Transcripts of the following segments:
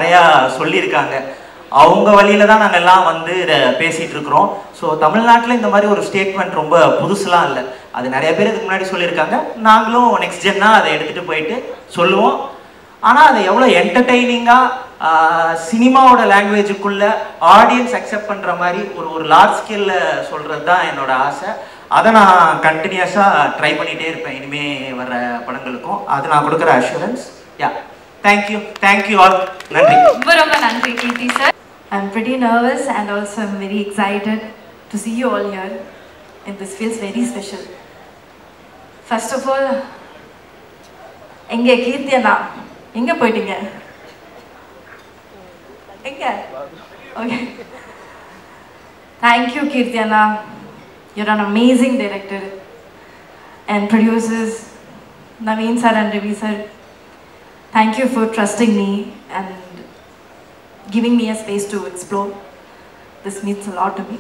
நிறையா சொல்லியிருக்காங்க. அவங்க வழியில தான் நாங்கள் எல்லாம் வந்து இதை பேசிகிட்டு இருக்கிறோம். ஸோ தமிழ்நாட்டில் இந்த மாதிரி ஒரு ஸ்டேட்மெண்ட் ரொம்ப புதுசுலாம் இல்லை. அது நிறைய பேர் இதுக்கு முன்னாடி சொல்லியிருக்காங்க. நாங்களும் நெக்ஸ்ட் ஜென்னாக அதை எடுத்துகிட்டு போயிட்டு சொல்லுவோம். ஆனால் அதை எவ்வளோ என்டர்டெய்னிங்காக சினிமாவோட லாங்குவேஜுக்குள்ளே ஆடியன்ஸ் அக்செப்ட் பண்ணுற மாதிரி ஒரு லார்ஜ் ஸ்கேலில் சொல்கிறது தான் என்னோட ஆசை. அதை நான் கண்டினியூஸாக ட்ரை பண்ணிகிட்டே இருப்பேன் இனிமேல் வர்ற படங்களுக்கும். அது நான் கொடுக்குற assurance. Yeah, thank you all. நன்றி. ரொம்ப நன்றி கீர்த்தி sir. I'm pretty nervous and also I'm very excited to see you all here, and this feels very special. First of all, எங்க கீர்த்தி அண்ணா எங்க போயிட்டீங்க? எங்க? Okay. Thank you Kirti Anna. You're an amazing director and producers Naveen sir and Ravi sir. Thank you for trusting me and giving me a space to explore. This means a lot to me.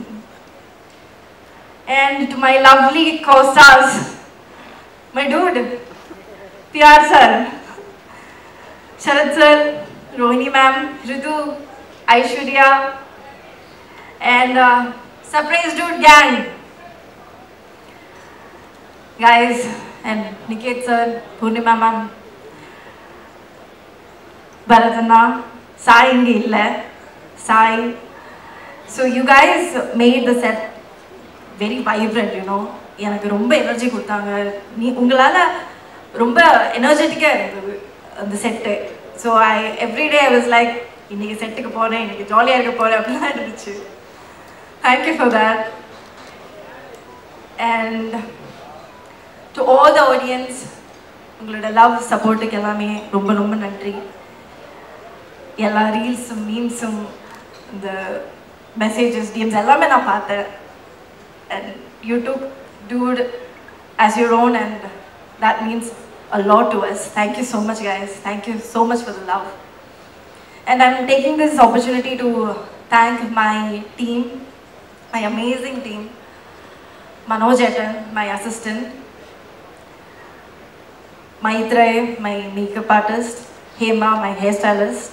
And to my lovely co-stars, my dude, PR sir, Sharad sir, Rohini ma'am, Ritu, Aishwarya, and surprise dude gang, guys, and Niket sir, Purnima ma'am, Bharatana, Sai inge illa, Sai. So you guys made the set very vibrant, you know. எனக்கு ரொம்ப energy கொடுத்தாங்க. உங்களால ரொம்ப எனர்ஜெட்டிக்கா இருந்தது அந்த set. So everyday I was like இன்னைக்கு செட்டுக்கு போறேன், இன்னைக்கு ஜாலியாக இருக்க போறேன் அப்படிலாம் இருந்துச்சு. Thank you for that. And to all the audience, உங்களோட லவ் சப்போர்ட்டுக்கு எல்லாமே ரொம்ப ரொம்ப நன்றி. எல்லா ரீல்ஸும் மீம்ஸும் இந்த மெசேஜஸ் டிஎம்ஸ் எல்லாமே நான் பார்த்தேன். And you took dude as your own, and that means a lot to us. Thank you so much guys. Thank you so much for the love. And I'm taking this opportunity to thank my team, my amazing team. Manoj Etan, my assistant, Maitreyi, my makeup artist, Hema, my hairstylist,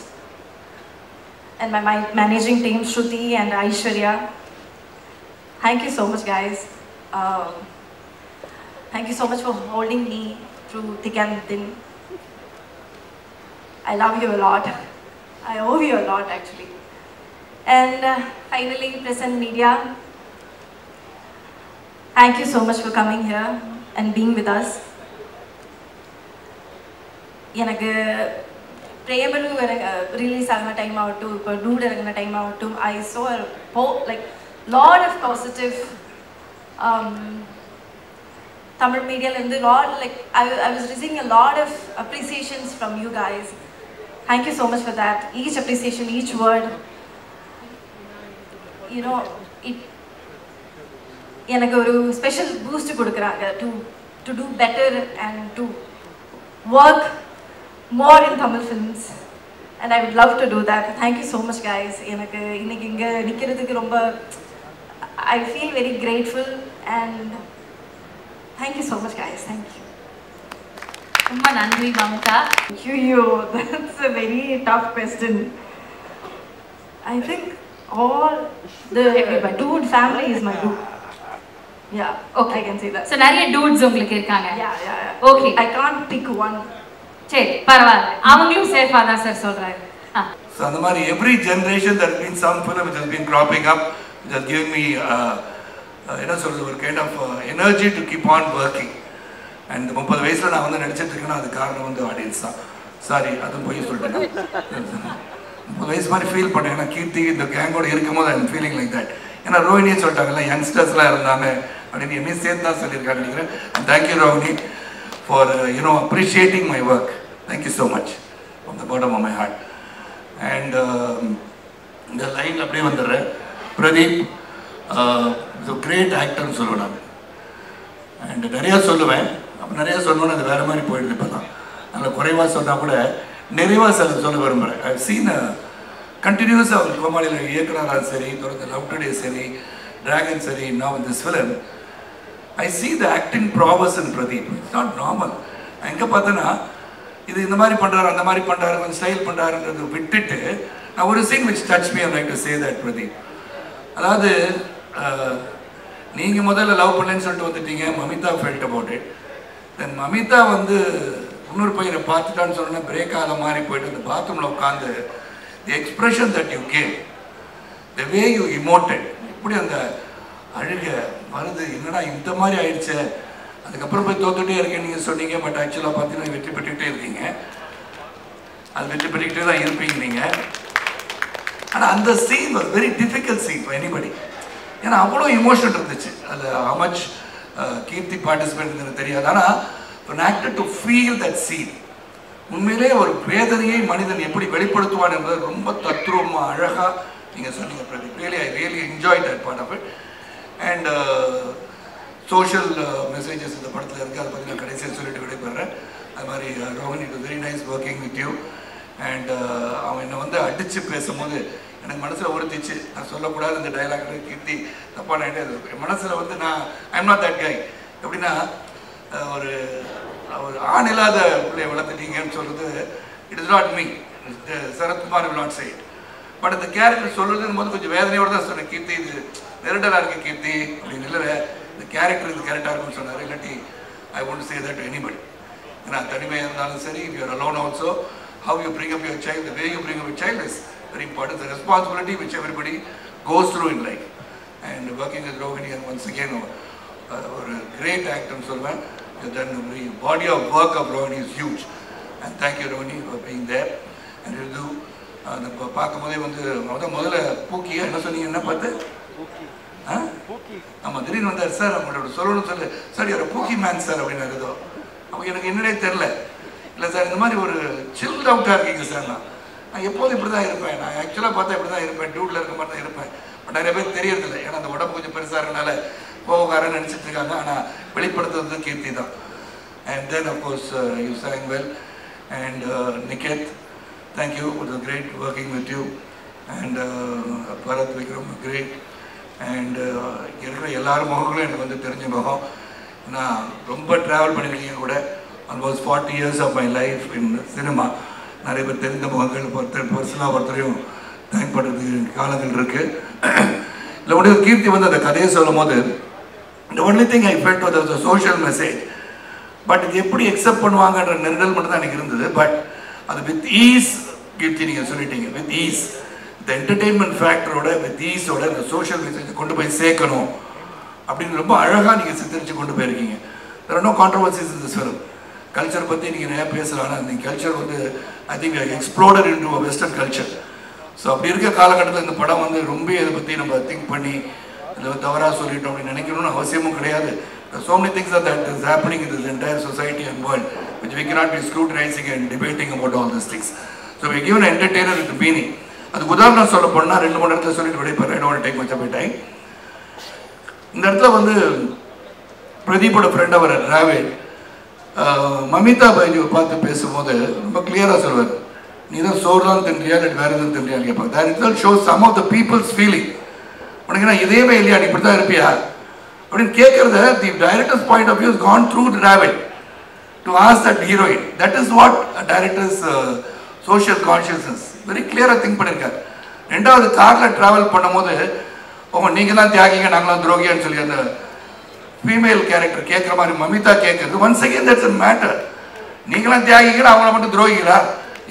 and my managing team Shruti and Aishwarya. Thank you so much guys. Thank you so much for holding me through thick and thin. I love you a lot. I owe you a lot actually. And finally, present media, thank you so much for coming here and being with us. எனக்கு Premalu release ஆகின time ஆகட்டும், இப்போ dude இறங்கின time ஆகட்டும், I saw like lot of positive Tamil media and a lot, like I was receiving a lot of appreciations from you guys. Thank you so much for that. Each appreciation, each word, you know, it எனக்கு ஒரு special boost கொடுக்குறாங்க to do better and to work more in Tamil films, and I would love to do that. Thank you so much guys. எனக்கு இன்னைக்கு இங்க நிக்கிறதுக்கு ரொம்ப I feel very grateful, and thank you so much guys. Thank you. ரொம்ப நன்றி Mamata. That's a very tough question. I think all the dude family is my dude. Yeah, okay, I can say that. So நிறைய dudes உங்களுக்கு இருக்காங்க. Yeah. Okay, I can't pick one. சரி, பரவாயில்லை. அவங்களும் சேஃபா தான் சார் சொல்றாங்க. So அந்த மாதிரி every generation there has been some film which has been cropping up, which has given me என்ன சொல்றது, ஒரு kind of energy to keep on working. And 30 வயசுல நான் வந்து நடிச்சிட்டு இருக்கேன்னா அது காரணம் வந்து ஆடியன்ஸ் தான். சாரி, அதுவும் போய் சொல்லிட்டேன். 30 வயசு மாதிரி ஃபீல் பண்ணேன். ஏன்னா கீர்த்தி இந்த கேங்கோட இருக்கும் போது ஐம் ஃபீலிங் லைக் தட். ஏன்னா ரோஹினியே சொல்லிட்டாங்கல்ல, யங்ஸ்டர்ஸ்லாம் இருந்தாங்க அப்படின்னு என்னையும் சேர்த்து தான் சொல்லியிருக்காங்க நினைக்கிறேன். And thank you Rohini for you know appreciating my work. Thank you so much from the bottom of my heart. And இந்த லைன் அப்படியே வந்துடுறேன். பிரதீப் கிரேட் ஆக்டர்னு சொல்லுவேன் நான். அண்ட் நிறையா சொல்லுவேன். அப்போ நிறையா சொல்லணும்னு அது வேறு மாதிரி போயிடுது. இப்போ தான் அதில் குறைவாக சொன்னால் கூட நிறைவாக சொல்ல விரும்புகிறேன். ஐ சீன் கண்டினியூஸாக அவர் கோமாளியில் இயக்குனராக சரி, தொடர்ந்து லவ் டுடே சரி, டிராகன் சரி, now in this film I see the acting prowess in Pradeep. It's not normal. எங்கே பார்த்தேன்னா இது இந்த மாதிரி பண்ணுறாரு அந்த மாதிரி பண்ணுறாரு கொஞ்சம் ஸ்டைல் பண்ணுறாருன்றது விட்டுட்டு நான் ஒரு scene which touch me I like to say that Pradeep. அதாவது நீங்கள் முதல்ல லவ் பண்ணேன்னு சொல்லிட்டு வந்துட்டீங்க, Mamitha felt about it. Then Mamitha வந்து இன்னொரு பையனை பார்த்துட்டான்னு சொன்னேன், பிரேக் ஆக மாதிரி போயிட்டு அந்த பாத்ரூமில் உட்காந்து the expression that you came, the way you emoted, இப்படி அந்த அழுக வருது, என்னடா இந்த மாதிரி ஆயிடுச்சு. அதுக்கப்புறம் போய் தோத்துட்டே இருக்கேன் நீங்கள் சொன்னீங்க. பட் ஆக்சுவலாக பார்த்தீங்கன்னா வெற்றி பெற்றுக்கிட்டே இருக்கீங்க, அது வெற்றி பெற்றுக்கிட்டே தான் இருப்பீங்க நீங்கள். ஆனால் அந்த scene was very difficult scene for anybody. ஏன்னா அவ்வளோ இமோஷன் இருந்துச்சு அதில். how much கீர்த்தி பார்ட்டிசிபேட் தெரியாது. ஆனால் an actor to feel that scene, உண்மையிலே ஒரு வேதனையை மனிதன் எப்படி வெளிப்படுத்துவான் என்பது ரொம்ப தத்ரூபமாக அழகாக நீங்கள் சொன்னீங்க Pradeep. Really I really enjoy that part of it. And social messages இந்த படத்தில் இருக்குது, அதை பற்றி நான் கடைசியாக சொல்லிட்டு விடைபெறேன். அது மாதிரி Rohan, it was very nice working with you. And அவன் என்னை வந்து அடித்து பேசும்போது எனக்கு மனசில் உறுத்திச்சு, நான் சொல்லக்கூடாது இந்த டைலாக் கீர்த்தி தப்பாக நான் என் மனசில் வந்து I am not that guy. எப்படின்னா ஒரு ஆண் இல்லாத பிள்ளையை வளர்த்துட்டீங்கன்னு சொல்கிறது, it is not me, Sarathkumar will not say it. But அந்த கேரக்டர் சொல்கிறதுன்னு போது கொஞ்சம் வேதனையோடு தான் சொன்னேன், கீர்த்தி இது நெருடலாக இருக்குது கீர்த்தி அப்படின்னு. இல்லை இந்த கேரக்டர் இது கரெக்டாக இருக்குன்னு சொன்னார். இல்லாட்டி I want to say that to anybody. ஏன்னா தனிமையாக இருந்தாலும் சரி, if you are alone also, how you bring up your child, the way you bring up your child is very important. The responsibility which everybody goes through in life. And working with Rohini, and once again a great actor சொல்வேன். Then the body of work of Rohini is huge. And thank you Rohini for being there. And you do நம்ம பார்க்கும்போதே வந்து முதல்ல பூக்கியா என்ன சொன்னீங்க, என்ன பார்த்து ஆமாம் திடீர்னு வந்தார், சார் அவங்களோட சொல்லணும்னு சொல்லு, சார் யார் பூக்கி மேன் சார் அப்படின்னு இருந்தோ. அவங்க எனக்கு என்னன்னே தெரில. இல்லை சார் இந்த மாதிரி ஒரு சில் அவுட்டாக இருக்கீங்க சார். நான் எப்போதும் இப்படி தான் இருப்பேன், நான் ஆக்சுவலாக பார்த்தா இப்படி தான் இருப்பேன், டியூட்டில் இருக்க மாதிரி தான் இருப்பேன். பட் நிறைய பேர் தெரியறதில்லை, ஏன்னா அந்த உடம்பு கொஞ்சம் பெருசாக இருக்கனால போகாரன்னு நினச்சிட்டு இருக்காங்க. ஆனால் வெளிப்படுத்துறது கீர்த்தி தான். And then of course you sang well. And Niket, thank you, it was great working with you. And Bharat Vikram, great. And இருக்கிற எல்லாரும் முகங்களும் எனக்கு வந்து தெரிஞ்ச முகம். நான் ரொம்ப ட்ராவல் பண்ணியிருக்கீங்க கூட, almost 40 years of my life in cinema. நிறைய பேர் தெரிந்த முகங்கள் பர்சனலாக ஒருத்தரையும் தேங்க் பண்ணுறதுக்கு காலங்கள் இருக்குது. இல்லை உடைய கீர்த்தி வந்து அந்த கதையை சொல்லும் போது the only thing I felt was a social message. But இது எப்படி அக்செப்ட் பண்ணுவாங்கன்ற நெருடல் மட்டும் தான் எனக்கு இருந்தது. பட் அது வித் ஈஸ் கீர்த்தி நீங்கள் சொல்லிட்டீங்க, வித் ஈஸ் இந்த என்டர்டெயின்மெண்ட் ஃபேக்டரோட வித் ஈஸோட இந்த சோஷியல் மெசேஜை கொண்டு போய் சேர்க்கணும் அப்படின்னு ரொம்ப அழகாக நீங்கள் சித்தரித்து கொண்டு போயிருக்கீங்க. there are no controversies in this film. Culture பற்றி நீங்கள் நிறையா பேசலாம். ஆனால் இந்த கல்ச்சர் வந்து I think exploited into a western culture. So அப்படி இருக்க காலகட்டத்தில் இந்த படம் வந்து ரொம்ப இதை பற்றி நம்ம திங்க் பண்ணி இதில் தவறாக சொல்லிட்டோம் அப்படின்னு நினைக்கணும்னு அவசியமும் கிடையாது. So many things that is happening in this entire society and world which we cannot be scrutinizing and debating about all these things. So we give an entertainer with meaning. அதுக்கு உதாரணம் சொல்ல போனால் 2-3 இடத்துல சொல்லிட்டு விடைபெறேன். I don't want to take much of my time. இந்த இடத்துல வந்து பிரதீப்போட friend அவர் ராவேட் மமிதா பைஜுவை பார்த்து பேசும்போது ரொம்ப கிளியராக சொல்வார், நீ தான் சோறுலாம் தின்றியா இல்லை வேறு எதுவும் தின்றியான்னு கேட்பாங்க. that itself shows some of the people's feeling. உனக்கு நான் இதேமே இல்லையா, நீ இப்படி தான் இருப்பியா அப்படின்னு கேட்கறத the director's point of view has gone through the rabbit to ask that heroine. That is what a director's social consciousness very clear-ஆ திங்க் பண்ணியிருக்காரு. ரெண்டாவது காரில் ட்ராவல் பண்ணும்போது நீங்கள் தான் தியாகிங்க நாங்களாம் துரோகியான்னு சொல்லி அந்த ஃபீமேல் கேரக்டர் கேட்குற மாதிரி மமிதா கேட்கறது once again that's a matter. நீங்களாம் தியாகிங்களா அவங்கள மட்டும் துரோகிங்களா,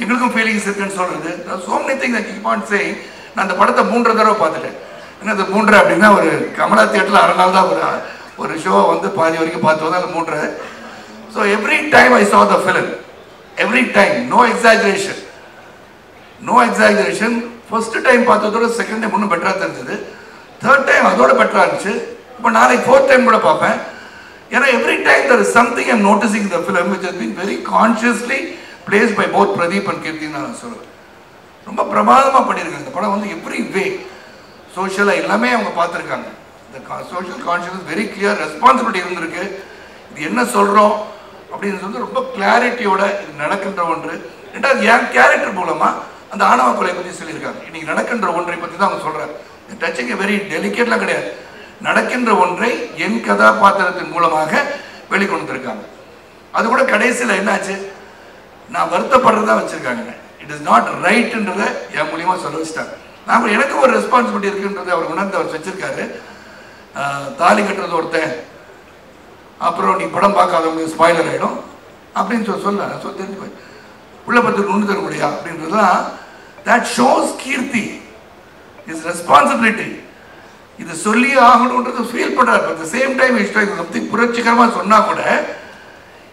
எங்களுக்கும் ஃபீலிங்ஸ் இருக்குன்னு சொல்கிறது. so many things I keep on saying. நான் அந்த படத்தை 3 தடவை பார்த்துட்டேன். ஏன்னா அது 3 அப்படின்னா ஒரு கமலா தியேட்டரில் 6 நாள் தான் ஒரு ஷோவை வந்து பாதி வரைக்கும் பார்த்து வந்தால் அது 3. So every time I saw the film, every time, no exaggeration. First time பார்த்ததோட செகண்ட் டைம் இன்னும் பெட்டராக தெரிஞ்சது. தேர்ட் டைம் அதோட பெட்டராக இருந்துச்சு. இப்போ நாளைக்கு 4th டைம் கூட பார்ப்பேன். ஏன்னா every time there is something I'm noticing in the film which has been very consciously placed by both Pradeep and Kirti. நான் சொல்லுவேன் ரொம்ப பிரமாதமாக பண்ணியிருக்காங்க இந்த படம். வந்து எவ்ரி வே சோஷியலாக எல்லாமே அவங்க பார்த்துருக்காங்க. இந்த social conscious very clear responsibility இருந்திருக்கு. இது என்ன சொல்கிறோம் அப்படின்னு சொல்லி ரொம்ப கிளாரிட்டியோட இது நடக்கின்ற ஒன்று. ரெண்டாவது என் கேரக்டர் மூலமாக அந்த ஆணவ கொலை பற்றி சொல்லியிருக்காங்க. இன்னைக்கு நடக்கின்ற ஒன்றை பற்றி தான் அவங்க சொல்கிறாங்க. டச்சிங் வெரி டெலிகேட்லாம் கிடையாது. நடக்கின்ற ஒன்றை என் கதாபாத்திரத்தின் மூலமாக வெளிக்கொண்டிருக்காங்க. அது கூட கடைசியில் என்னாச்சு, நான் வருத்தப்படுறதா வச்சுருக்காங்க. இட் இஸ் நாட் ரைட்டுன்றதை என் மூலியமாக சொல்ல வச்சுட்டாங்க. நான் எனக்கு ஒரு ரெஸ்பான்சிபிலிட்டி இருக்குன்றதை அவர் உணர்ந்து அவர் வச்சிருக்காரு. தாலி கட்டுறது ஒருத்தன், அப்புறம் நீ படம் பார்க்காதவங்களுக்கு ஸ்பாய்லர் ஆகிடும் அப்படின்னு சொல்ல தெரிஞ்சு போய் உள்ள பத்து ஒன்று தர முடியா அப்படின்றதுலாம் that shows Keerthi is responsibility. இது சொல்லி ஆகணுன்றது ஃபீல் பண்ணுறாரு. At the same time something புரட்சிகரமாக சொன்னால் கூட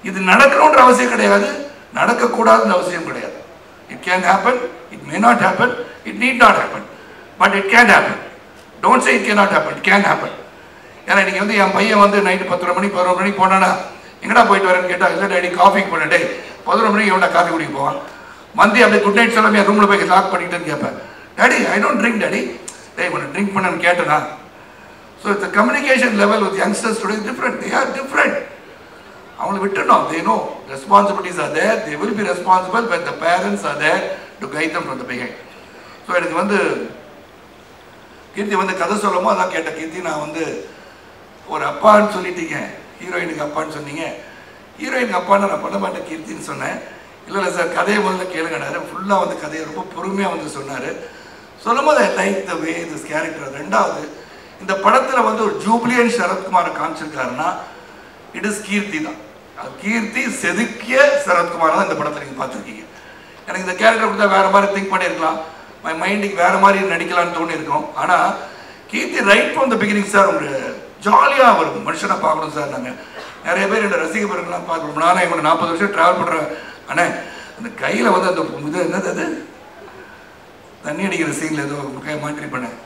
இது நடக்கணுன்ற அவசியம் கிடையாது, நடக்கக்கூடாதுன்ற அவசியம் கிடையாது. It can happen, it may not happen, it need not happen, but it can happen. Don't say it can not happen, it can happen. ஏன்னா இன்றைக்கி வந்து என் பையன் வந்து நைட்டு 10 மணி 11 மணிக்கு போனானா எங்கடா போயிட்டு வரேன்னு கேட்டால், இல்லை டேடி காஃபிக்கு போனேன். டே 11 மணிக்கு எவ்வளோ காஃபி குடிக்க போவான். மந்தி அப்படியே குட் நைட் சொல்லாமல் என் ரூமில் போய் லாக் பண்ணிக்கிட்டேன்னு கேட்பேன். Daddy I don't drink daddy. டேய் உன்னை ட்ரிங்க் பண்ணன்னு கேட்டேனா? ஸோ இந்த communication level with youngsters today different. They are different. அவங்களை விட்டுணும். They no responsibilities are there. They will be responsible when the parents are there to guide them from the behind. So எனக்கு வந்து கீர்த்தி வந்து கதை சொல்லமோ அதான் கேட்டேன். கீர்த்தி நான் வந்து ஒரு அப்பான்னு சொல்லிட்டீங்க, ஹீரோயினுக்கு அப்பான்னு சொன்னீங்க, ஹீரோயினுக்கு அப்பான்னு நான் பண்ண மாட்டேன் கீர்த்தின்னு சொன்னேன். இல்லை சார் கதையை முதல்ல கேளுங்கனாரு. ஃபுல்லாக வந்து கதையை ரொம்ப பொறுமையாக வந்து சொன்னார். சொல்லும் போது I like the way this character. ரெண்டாவது இந்த படத்தில் வந்து ஒரு ஜூப்ளியன் சரத்குமாரை காமிச்சிருக்காருன்னா இட் இஸ் கீர்த்தி தான். கீர்த்தி செதுக்கிய சரத்குமார் தான் இந்த படத்தில் நீங்கள் பார்த்துருக்கீங்க. எனக்கு இந்த கேரக்டர் கொடுத்தா வேறு மாதிரி திங்க் பண்ணியிருக்கலாம், மை மைண்டுக்கு வேறு மாதிரி நடிக்கலான்னு தோணியிருக்கோம். ஆனால் Keerthi right from the beginning sir உங்களுக்கு ஜாலியாக ஒரு மனுஷனை பார்க்கணும் சார். நாங்கள் நிறைய பேர் என்னோட ரசிகர்கள்லாம் பார்க்கணும். நானும் எங்களோட 40 வருஷம் ட்ராவல் பண்ணுறேன். ஆனால் அந்த கையில் வந்து அந்த இது என்னது அது தண்ணி அடிக்கிற சீனில் ஏதோ கை மாற்றி பண்ணேன்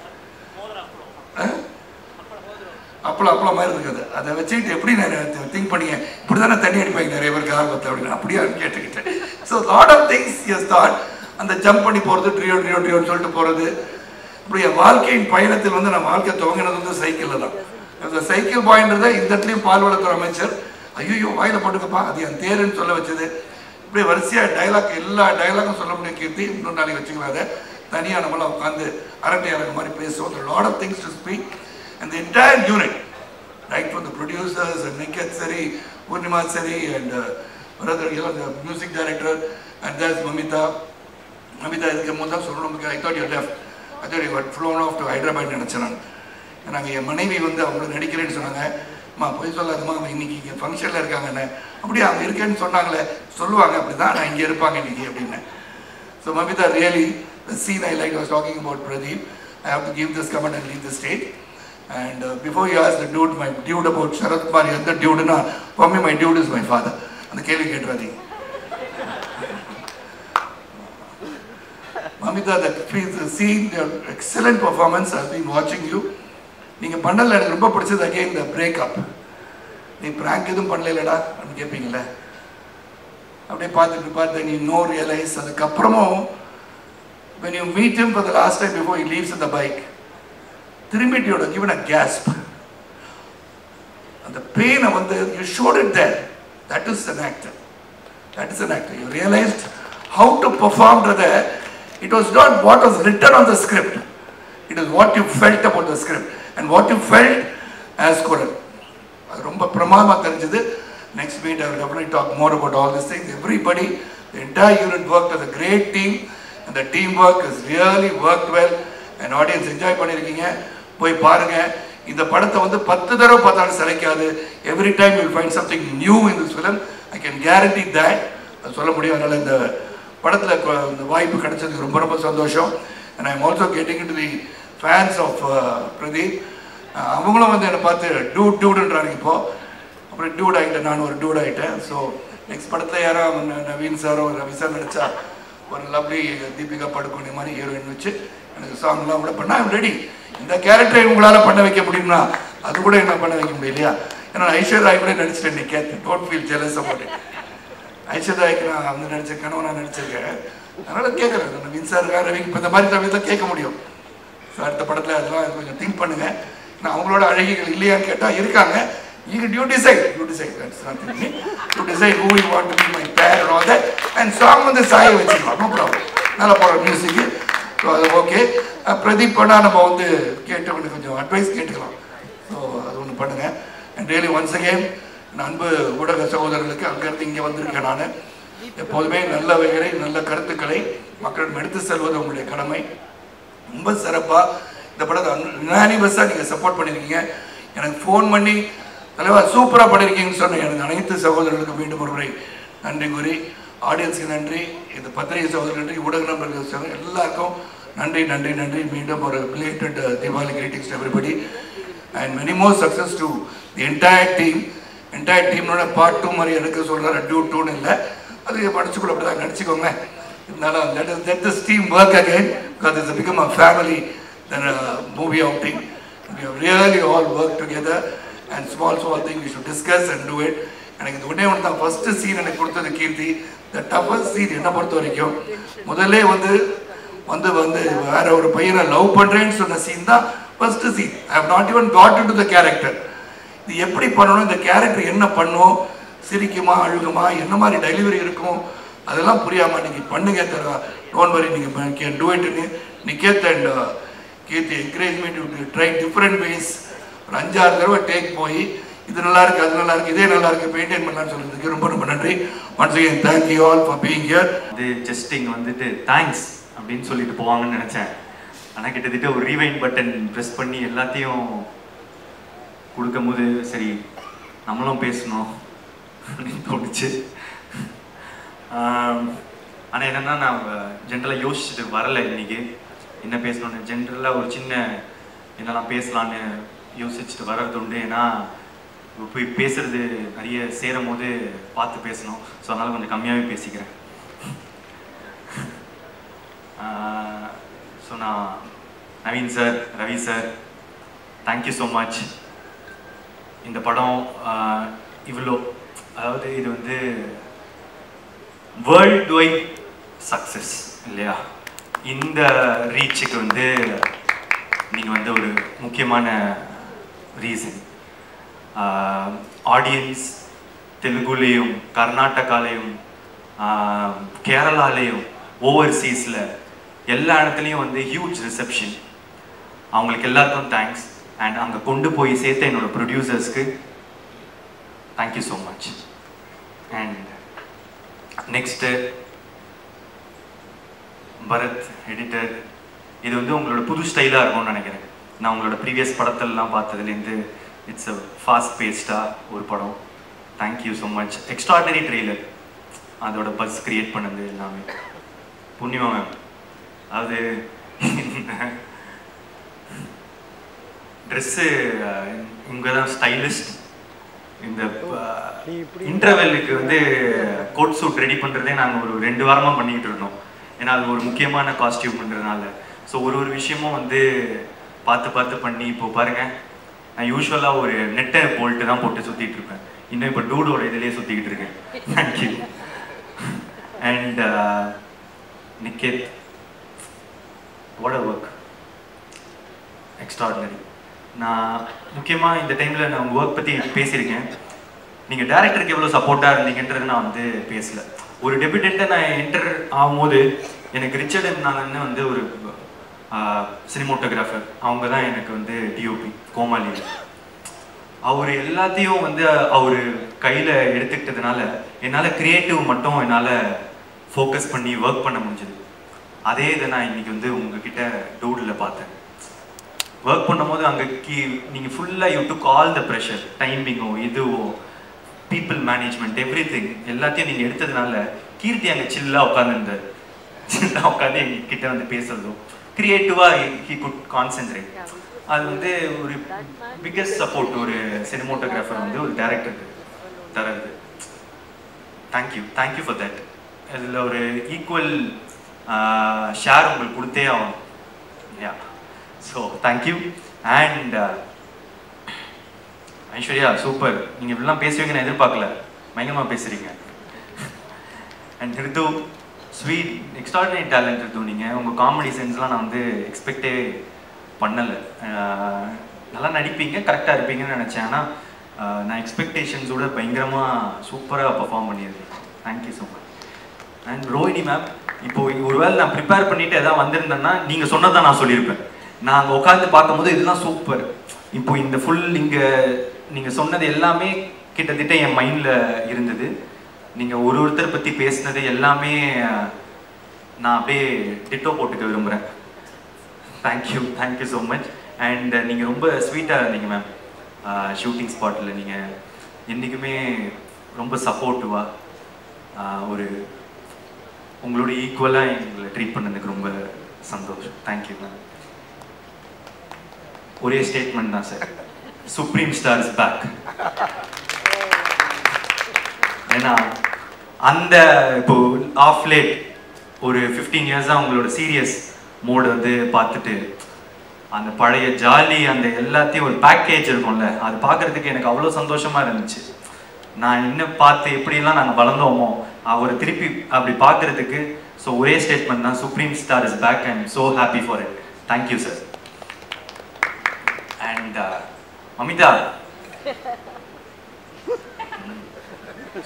அப்பளம் மாதிரி இருக்குது. அதை வச்சுக்கிட்டு எப்படி நான் திங்க் பண்ணிங்க இப்படி தானே தண்ணி அடிப்பாங்க நிறைய பேருக்கு ஆர்வத்தை அப்படின்னு அப்படியே கேட்டுக்கிட்டேன். So lot of things is that. அந்த ஜம்ப் பண்ணி போகிறது, ட்ரியோன்னு சொல்லிட்டு போகிறது. இப்படி என் வாழ்க்கையின் பயணத்தில் வந்து நான் வாழ்க்கை துவங்கினது வந்து சைக்கிளில் தான். அந்த சைக்கிள் பாயின்றதை இந்த இடத்துலையும் பால்வளத்துறை அமைச்சர் ஐயோ வாயில் போட்டுக்கப்பா அது என் தேருன்னு சொல்ல வச்சது. இப்படி வரிசையாக டைலாக் எல்லா டைலாகும் சொல்ல முடியும் கீர்த்தி. இன்னொரு நாளைக்கு வச்சுக்கலாத தனியாக நம்மளாம் உட்காந்து அரட்டை அரங்க மாதிரி பேசுவோம். Lot of things to speak. And the entire unit, right from the producers and Niket Sari, Purnima Sari and brother, the music director, and there's Mamita. Mamita is the most of I thought you left. I thought you got flown off to Hyderabad and Chanan. And I am Manavi when the Nedicated Sonanga, Ma Poisola, Niki, function like Gangana. Abdia, American Sonanga, Soluanga, Pradana, and Yerpang and Niki. So Mamita really, the scene I liked was talking about Pradeep. I have to give this comment and leave the stage. And before you ask the dude, my dude about Sharath Kumar, the dude, for me, my dude is my father. And the Kelly get ready. Mamita, the scene, your excellent performance. I've been watching you. You bundle and remember again the breakup. You prank them Pandalada and keeping la. After part, then you know, realize that the Kapramo, when you meet him for the last time before he leaves on the bike. You would have given a gasp. And the pain, you showed it there. That is an actor. That is an actor. You realized how to perform to there. It was not what was written on the script. It is what you felt about the script. And what you felt as Koran. Next week I will definitely talk more about all these things. Everybody, the entire unit worked as a great team. And the teamwork has really worked well. And audience enjoy பண்ணிருக்கீங்க. போய் பாருங்க. இந்த படத்தை வந்து 10 தடவை பார்த்தாலும் சளைக்காது. Every time you will find something new in this film. I can guarantee that. சொல்ல முடியும். அதனால இந்த படத்துல இந்த வாய்ப்பு கிடைச்சதுக்கு ரொம்ப ரொம்ப சந்தோஷம். And I am also getting into the fans of Pradeep. அவங்களும் வந்து என்னை பார்த்து டூடுன்றாங்க இப்போ. அப்புறம் டூட் ஆகிட்டேன், நான் ஒரு டூட் ஆகிட்டேன். ஸோ நெக்ஸ்ட் படத்தில் யாரும் நவீன் சாரோ ரவி சார் நடிச்சா ஒரு லவ்லி தீபிகா படுகோனி மாதிரி ஹீரோயின் வச்சு எனக்கு சாங்லாம் கூட பண்ணால் ஐம் ரெடி. இந்த கேரக்டரை உங்களால் பண்ண வைக்க முடியும்னா அது கூட என்ன பண்ண வைக்க முடியலையா? ஏன்னா ஐஸ்வர்யா ராய் கூட நடிச்சிட்டேன். நீ கேட்டு don't feel jealous about it. Aishwarya ராய்க்கு நான் வந்து நடிச்ச கனவனாக நடிச்சிருக்கேன். அதனால் கேட்குறேன் நவீன் சார் ரவிக்கு இப்போ இந்த மாதிரி தமிழ் கேட்க முடியும். ஸோ அடுத்த படத்தில் அதெல்லாம் கொஞ்சம் திங்க் பண்ணுங்கள். நான் அவங்களோட அழகிகள் இல்லையான்னு கேட்டால் இருக்காங்க. You decide. That's nothing. You decide who you want to be my pair and all that. And song on the side, no problem. Nala for music. So okay. Pradeep Panna நம்ம வந்து கேட்டவங்க கொஞ்சம் அட்வைஸ் கேட்டுக்கலாம். So அது ஒன்று பண்ணுங்க. And really once again அன்பு ஊடக சகோதரர்களுக்கு அங்கேருந்து இங்கே வந்திருக்கேன் நான். எப்போதுமே நல்லவைகளை நல்ல கருத்துக்களை மக்களிடம் எடுத்து செல்வது உங்களுடைய கடமை. ரொம்ப சிறப்பாக இந்த படத்தை யுனானிமஸாக நீங்கள் சப்போர்ட் பண்ணியிருக்கீங்க. எனக்கு ஃபோன் பண்ணி தலைவர் சூப்பராக பண்ணியிருக்கீங்கன்னு சொன்னேன். எனக்கு அனைத்து சகோதரர்களுக்கு மீண்டும் ஒரு முறை நன்றி கூறி, ஆடியன்ஸுக்கு நன்றி, இந்த பத்திரிகை சகோதரர் நன்றி, ஊடக நண்பர்கள் எல்லாருக்கும் நன்றி நன்றி நன்றி. மீண்டும் ஒரு belated Deepavali greetings to everybody and many more success to the entire team. Entire டீமோட பார்ட் 2 மாதிரி எடுக்க சொல்கிறார். டியூ 2ன்னு இல்லை, அது படிச்சுக்கூட அப்படி தான் நடிச்சுக்கோங்களேன். இருந்தாலும் let this team work again because it's become a family than a movie outing. We have really all worked together and small thing we should discuss and do it. எனக்கு இது ஒன்றே ஒன்று தான் ஃபர்ஸ்ட் சீன் எனக்கு கொடுத்தது கீர்த்தி. The toughest scene என்னை பொறுத்த வரைக்கும் முதல்ல வந்து வேற ஒரு பையனை லவ் பண்ணுறேன்னு சொன்ன சீன் தான் first scene. I have not even got into the character. இது எப்படி பண்ணணும், இந்த கேரக்டர் என்ன பண்ணும், சிரிக்குமா அழுகுமா, என்ன மாதிரி டெலிவரி இருக்கும், அதெல்லாம் புரியாமல் நீங்கள் பண்ணுங்க தர. டோன்ட் வரி, நீங்கள் கேன் டூ இட்னு Niketh and Keerthi encourage me to try different ways. ஒரு 5-6 தடவை டேக் போய் இது நல்லா இருக்கு, அது நல்லா இருக்கு, இதே நல்லா இருக்கு, மெயின்டைன் பண்ணலாம்னு சொல்றதுக்கு ரொம்ப ரொம்ப நன்றி. Once again thank you all for being here. இது ஜஸ்ட் இங்கே வந்துட்டு தேங்க்ஸ் அப்படின்னு சொல்லிட்டு போவாங்கன்னு நினச்சேன். ஆனால் கிட்டத்தட்ட ஒரு ரீவைண்ட் பட்டன் ப்ரெஸ் பண்ணி எல்லாத்தையும் கொடுக்கும் போது சரி நம்மளும் பேசணும் அப்படின்னு தோணுச்சு. ஆனால் என்னென்னா நான் ஜென்ரலாக யோசிச்சுட்டு வரலை இன்னைக்கு என்ன பேசணும்னு. ஜென்ரலாக ஒரு சின்ன என்னெல்லாம் பேசலான்னு யோசிச்சுட்டு வர்றது உண்டு. ஏன்னா போய் பேசுறது நிறைய சேரும் போது பார்த்து பேசணும். ஸோ அதனால் கொஞ்சம் கம்மியாகவே பேசிக்கிறேன். ஸோ நான் Naveen sir, Ravi sir, thank you so much. இந்த படம் இவ்வளோ, அதாவது இது வந்து வேர்ல்ட் வைட் சக்ஸஸ் இல்லையா, இந்த ரீச்சுக்கு வந்து நீங்கள் வந்து ஒரு முக்கியமான ரீசன். ஆடியன்ஸ் தெலுங்குலேயும் கர்நாடகாலேயும் கேரளாலேயும் ஓவர்சீஸில் எல்லா இடத்துலையும் வந்து ஹியூஜ் ரிசப்ஷன். அவங்களுக்கு எல்லாருக்கும் தேங்க்ஸ். அண்ட் அங்கே கொண்டு போய் சேர்த்த என்னோட ப்ரொடியூசர்ஸ்க்கு thank you so much. And next Bharath editor, இது வந்து உங்களோட புது ஸ்டைலாக இருக்கும்னு நினைக்கிறேன். நான் உங்களோட ப்ரீவியஸ் படத்திலலாம் பார்த்ததுலேருந்து இட்ஸ் அ ஃபாஸ்ட் பேஸ்டாக ஒரு படம். Thank you so much. Extraordinary trailer, அதோட பஸ் க்ரியேட் பண்ணது எல்லாமே புண்ணியமா மேம். அது ட்ரெஸ்ஸு இவங்க தான் ஸ்டைலிஸ்ட். இந்த இன்டர்வெல்லுக்கு வந்து கோட் சூட் ரெடி பண்ணுறதே நாங்கள் ஒரு 2 வாரமாக பண்ணிக்கிட்டு இருந்தோம். ஏன்னா அது ஒரு முக்கியமான காஸ்டியூம்ன்றதுனால. ஸோ ஒரு விஷயமும் வந்து பார்த்து பண்ணி இப்போ பாருங்கள், நான் யூஸ்வலாக ஒரு நெட்டை போல்ட்டு தான் போட்டு சுற்றிட்டு இருப்பேன். இன்னும் இப்போ டூடோட இதிலே சுற்றிக்கிட்டு இருக்கேன். Thank you. And Niket, what a work, extraordinary. நான் முக்கியமாக இந்த டைமில் நான் உங்கள் ஒர்க் பற்றி பேசியிருக்கேன். நீங்கள் டேரக்டருக்கு எவ்வளோ சப்போர்ட்டாக இருந்தீங்கன்றது நான் வந்து பேசலை. ஒரு டெபியூட்டண்ட்டை நான் என்டர் ஆகும்போது எனக்கு ரிச்சர்ட் எம் நாகன்னு வந்து ஒரு சினிமோட்டோகிராஃபர், அவங்க தான் எனக்கு வந்து டிஓபி கோமாளி. அவர் எல்லாத்தையும் வந்து அவர் கையில் எடுத்துக்கிட்டதுனால என்னால் க்ரியேட்டிவ் மட்டும் என்னால் ஃபோக்கஸ் பண்ணி ஒர்க் பண்ண முடிஞ்சது. அதே இதை நான் இன்றைக்கி வந்து உங்ககிட்ட டூடில் பார்த்தேன். ஒர்க் பண்ணும்போது அங்கே நீங்கள் ஃபுல்லாக you took all the pressure, டைமிங்கோ இதுவோ பீப்புள் மேனேஜ்மெண்ட் எவ்ரி திங் எல்லாத்தையும் நீங்கள் எடுத்ததுனால கீர்த்தி அங்கே சில்லாக உட்காந்துருந்தார். சில்லாக உட்காந்து எங்ககிட்ட வந்து பேசுறதும் கிரியேட்டிவாக ஹி குட் கான்சென்ட்ரேட். அது வந்து ஒரு பிக்கஸ்ட் சப்போர்ட் ஒரு சினிமோட்டோகிராஃபர் வந்து ஒரு டைரக்டருக்கு தரது. Thank you for that. அதில் ஒரு ஈக்குவல் ஷேர் உங்களுக்கு கொடுத்தே ஆகும். Yeah, so thank you. And Aishwarya super, நீங்கள் இப்படிலாம் பேசுவீங்க நான் எதிர்பார்க்கல, பயங்கரமாக பேசுகிறீங்க. And Ritu sweet, extraordinary talent Ritu. நீங்கள் உங்கள் காமெடி சென்ஸ்லாம் நான் வந்து எக்ஸ்பெக்டே பண்ணலை. நல்லா நடிப்பீங்க, கரெக்டாக இருப்பீங்கன்னு நினச்சேன். ஆனால் நான் எக்ஸ்பெக்டேஷன்ஸோட பயங்கரமாக சூப்பராக பர்ஃபார்ம் பண்ணியிருக்கேன். Thank you so much. And Rohini ma'am, இப்போது ஒருவேளை நான் ப்ரிப்பேர் பண்ணிவிட்டு எதாவது வந்திருந்தேன்னா நீங்கள் சொன்னதான் நான் சொல்லியிருப்பேன். நான் அங்கே உட்காந்து பார்க்கும்போது இதெல்லாம் சூப்பர், இப்போ இந்த ஃபுல் இங்கே நீங்கள் சொன்னது எல்லாமே கிட்டத்தட்ட என் மைண்டில் இருந்தது. நீங்கள் ஒருத்தர் பற்றி பேசுனது எல்லாமே நான் அப்படியே டிட்டோ போட்டுக்க விரும்புகிறேன். Thank you so much. அண்ட் நீங்கள் ரொம்ப ஸ்வீட்டாக இருந்தீங்க மேம். ஷூட்டிங் ஸ்பாட்டில் நீங்கள் என்றைக்குமே ரொம்ப சப்போர்ட்டிவாக ஒரு உங்களோட ஈக்குவலாக எங்களை ட்ரீட் பண்ணதுக்கு ரொம்ப சந்தோஷம். Thank you ma'am. ஒரே ஸ்டேட்மெண்ட் தான் sir, supreme star is back. ஏன்னா அந்த இப்போ ஆஃப் லேட் ஒரு 15 இயர்ஸாக உங்களோட சீரியஸ் மோடு வந்து பார்த்துட்டு அந்த பழைய ஜாலி அந்த எல்லாத்தையும் ஒரு பேக்கேஜ் இருக்கும்ல, அது பார்க்குறதுக்கு எனக்கு அவ்வளோ சந்தோஷமாக இருந்துச்சு. நான் இன்னும் பார்த்து எப்படிலாம் நாங்கள் வளர்ந்தோமோ அவரை திருப்பி அப்படி பார்க்குறதுக்கு. ஸோ ஒரே ஸ்டேட்மெண்ட் தான், supreme star is back. I am so happy for it. Thank you sir. And Amitha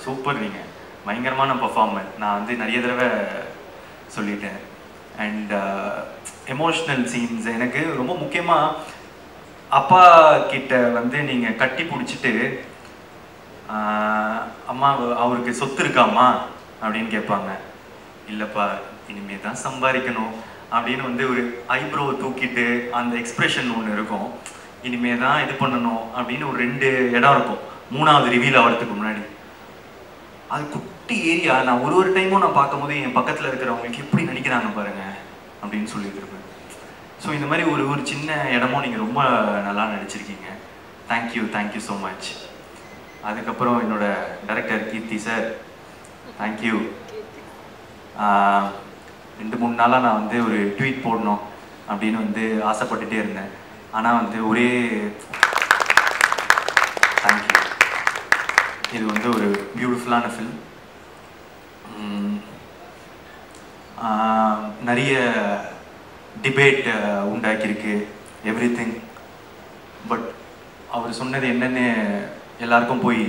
super, நீங்கள் பயங்கரமான பர்ஃபார்மர். நான் வந்து நிறைய தடவை சொல்லிட்டேன். அண்ட் எமோஷ்னல் சீன்ஸ் எனக்கு ரொம்ப முக்கியமாக அப்பா கிட்ட வந்து நீங்கள் கட்டி பிடிச்சிட்டு அம்மா அவருக்கு சொத்து இருக்காம்மா அப்படின்னு கேட்பாங்க. இல்லைப்பா இனிமே தான் சம்பாதிக்கணும் அப்படின்னு வந்து ஒரு ஐப்ரோ தூக்கிட்டு அந்த எக்ஸ்பிரஷன் ஒன்று இருக்கும். இனிமே தான் இது பண்ணணும் அப்படின்னு ஒரு 2 இடம் இருக்கும் 3வது ரிவீல் ஆகிறதுக்கு முன்னாடி. அது குட்டி ஏரியா. நான் ஒரு டைமும் நான் பார்க்கும்போது என் பக்கத்தில் இருக்கிறவங்களுக்கு எப்படி நடிக்கிறாங்க பாருங்க அப்படின்னு சொல்லிட்டு இருப்பேன். ஸோ இந்த மாதிரி ஒரு சின்ன இடமும் நீங்கள் ரொம்ப நல்லா நடிச்சிருக்கீங்க. Thank you so much. அதுக்கப்புறம் என்னோட டைரக்டர் கீர்த்தி சார், தேங்க்யூ. 2-3 நாளாக நான் வந்து ஒரு ட்வீட் போடணும் அப்படின்னு வந்து ஆசைப்பட்டுட்டே இருந்தேன். ஆனால் வந்து ஒரே தேங்க்யூ. இது வந்து ஒரு பியூட்டிஃபுல்லான ஃபில்ம். நிறைய டிபேட் உண்டாக்கியிருக்கு எவ்ரிதிங். பட் அவர் சொன்னது என்னன்னு எல்லாருக்கும் போய்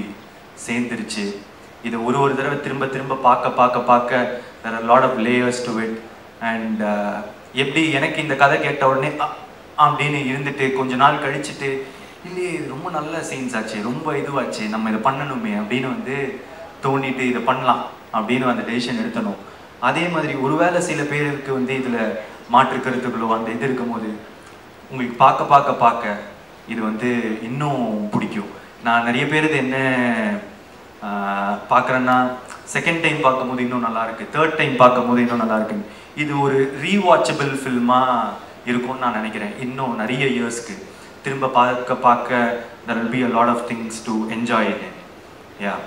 சேர்ந்துருச்சு. இதை ஒரு தடவை திரும்ப பார்க்க there are a lot of layers to it. And எப்படி எனக்கு இந்த கதை கேட்ட உடனே அப்படின்னு இருந்துட்டு கொஞ்ச நாள் கழிச்சுட்டு இல்லையே இது ரொம்ப நல்ல சீன்ஸ் ஆச்சு, ரொம்ப இதுவாச்சு, நம்ம இதை பண்ணணுமே அப்படின்னு வந்து தோண்டிட்டு இதை பண்ணலாம் அப்படின்னு அந்த டெசிஷன் எடுத்தணும். அதே மாதிரி ஒருவேளை சில பேருக்கு வந்து இதில் மாற்று கருத்துக்களோ அந்த இது இருக்கும் போது உங்களுக்கு பார்க்க இது வந்து இன்னும் பிடிக்கும். நான் நிறைய பேர் இது என்ன பார்க்குறேன்னா செகண்ட் டைம் பார்க்கும்போது இன்னும் நல்லா இருக்கு, தேர்ட் டைம் பார்க்கும்போது இன்னும் நல்லா இருக்கு. இது ஒரு ரீவாட்சபிள் ஃபில்மாக இருக்கும்னு நான் நினைக்கிறேன். இன்னும் நிறைய இயர்ஸ்க்கு திரும்ப பார்க்க there will be a lot of things to enjoy it. Yeah.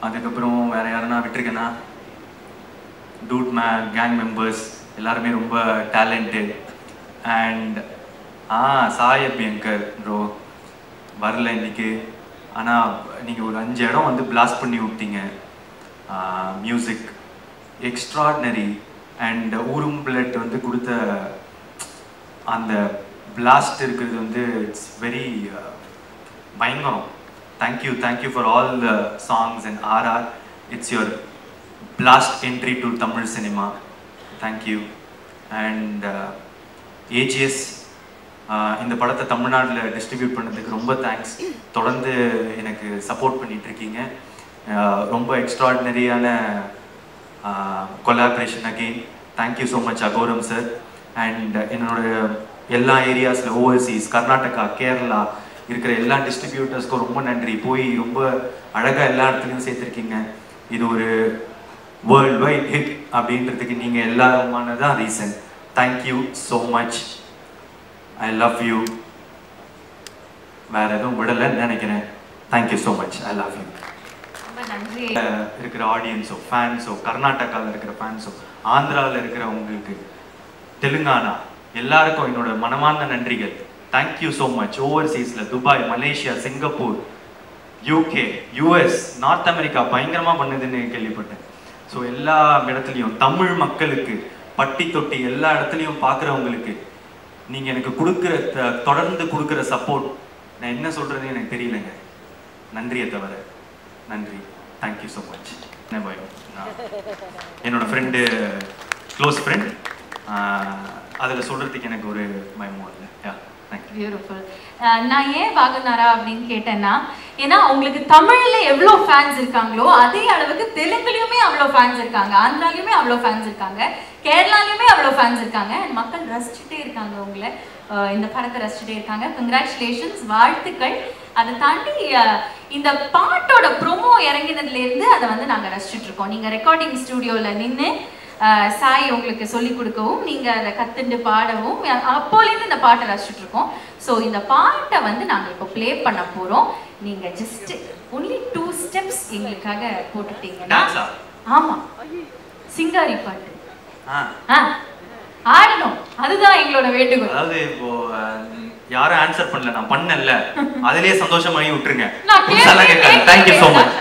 அதுக்கப்புறம் வேற யாருன்னா விட்டுருக்கேன்னா டூட் கேங் மெம்பர்ஸ் எல்லாருமே ரொம்ப டேலண்டட். அண்ட் சாயப் அங்கர் ப்ரோ வரல இன்னைக்கு. ஆனால் நீங்கள் ஒரு 5 இடம் வந்து பிளாஸ்ட் பண்ணி விட்டீங்க. Music extraordinary. அண்ட் ஊரும் பிளட் வந்து கொடுத்த அந்த பிளாஸ்ட் இருக்கிறது வந்து இட்ஸ் வெரி பயங்கரம். Thank you for all the songs and RR. It's your blast entry to Tamil cinema. Thank you. And AGS இந்த படத்தை தமிழ்நாட்டில் டிஸ்ட்ரிபியூட் பண்ணதுக்கு ரொம்ப தேங்க்ஸ். தொடர்ந்து எனக்கு சப்போர்ட் பண்ணிகிட்ருக்கீங்க. ரொம்ப எக்ஸ்ட்ராடினரியான collaboration again. Thank you so much Agoram sir. And என்னோட எல்லா ஏரியாஸில் ஓவர்சீஸ் கர்நாடகா கேரளா இருக்கிற எல்லா டிஸ்ட்ரிபியூட்டர்ஸ்க்கும் ரொம்ப நன்றி. போய் ரொம்ப அழகாக எல்லா இடத்துலையும் சேர்த்துருக்கீங்க. இது ஒரு வேர்ல்டு வைட் ஹிட் அப்படின்றதுக்கு நீங்கள் எல்லாருமான தான் reason. Thank you so much. I love you. வேற எதுவும் விடலைன்னு நினைக்கிறேன். Thank you so much. I love you. இருக்கிற ஆடியன்ஸோ ஃபேன்ஸோ கர்நாடகாவில் இருக்கிற ஃபேன்ஸோ ஆந்திராவில் இருக்கிறவங்களுக்கு தெலுங்கானா எல்லாருக்கும் என்னோட மனமார்ந்த நன்றிகள். Thank you so much. ஓவர்சீஸில் Dubai Malaysia Singapore UK US North America பயங்கரமாக பண்ணுதுன்னு கேள்விப்பட்டேன். ஸோ எல்லா இடத்துலையும் தமிழ் மக்களுக்கு பட்டி தொட்டி எல்லா இடத்துலையும் பார்க்குறவங்களுக்கு நீங்கள் எனக்கு கொடுக்குற தொடர்ந்து கொடுக்குற சப்போர்ட் நான் என்ன சொல்கிறதுன்னு எனக்கு தெரியலைங்க. நன்றியை தவிர நன்றி. Thank you so much. என்ன பயம், என்னோடய ஃப்ரெண்டு க்ளோஸ் ஃப்ரெண்ட், அதில் சொல்கிறதுக்கு எனக்கு ஒரு பயமும் இல்லை. Yeah thank you. பியூட்டிஃபுல். நான் ஏன் வாகுனாரா அப்படின்னு கேட்டேன்னா, ஏன்னா உங்களுக்கு தமிழ்ல எவ்வளோ ஃபேன்ஸ் இருக்காங்களோ அதே அளவுக்கு தெலுங்குலயுமே அவ்வளோ ஃபேன்ஸ் இருக்காங்க, ஆந்திராலையுமே அவ்வளோ ஃபேன்ஸ் இருக்காங்க, கேரளாலையுமே அவ்வளோ ஃபேன்ஸ் இருக்காங்க. மக்கள் ரசிச்சுட்டே இருக்காங்க உங்களை, இந்த படத்தை ரசிச்சுட்டே இருக்காங்க. கங்க்ராச்சுலேஷன்ஸ், வாழ்த்துக்கள். அதை தாண்டி இந்த பாட்டோட ப்ரோமோ இறங்கினதுலேருந்து அதை வந்து நாங்கள் ரசிச்சுட்டு இருக்கோம். நீங்கள் ரெக்கார்டிங் ஸ்டூடியோவில் நின்று சாய் உங்களுக்கு சொல்லி கொடுக்கவும் நீங்கள் அதை கற்றுண்டு பாடவும் அப்போலேருந்து இந்த பாட்டை ரசிச்சுட்டு இருக்கோம். ஸோ இந்த பாட்டை வந்து நாங்கள் இப்போ ப்ளே பண்ண போகிறோம். நீங்கள் ஜஸ்ட் ஒன்லி 2 ஸ்டெப்ஸ் எங்களுக்காக போட்டுட்டீங்கன்னா. ஆமாம், சிங்காரி பாட்டு ஆடணும், அதுதான் எங்களோட வேண்டுகோள். அதாவது இப்போ யாரும் ஆன்சர் பண்ணல, நான் பண்ணல, அதுலயே சந்தோஷமாகி விட்டுருங்க. நான் கேட்கறேன். Thank you so much.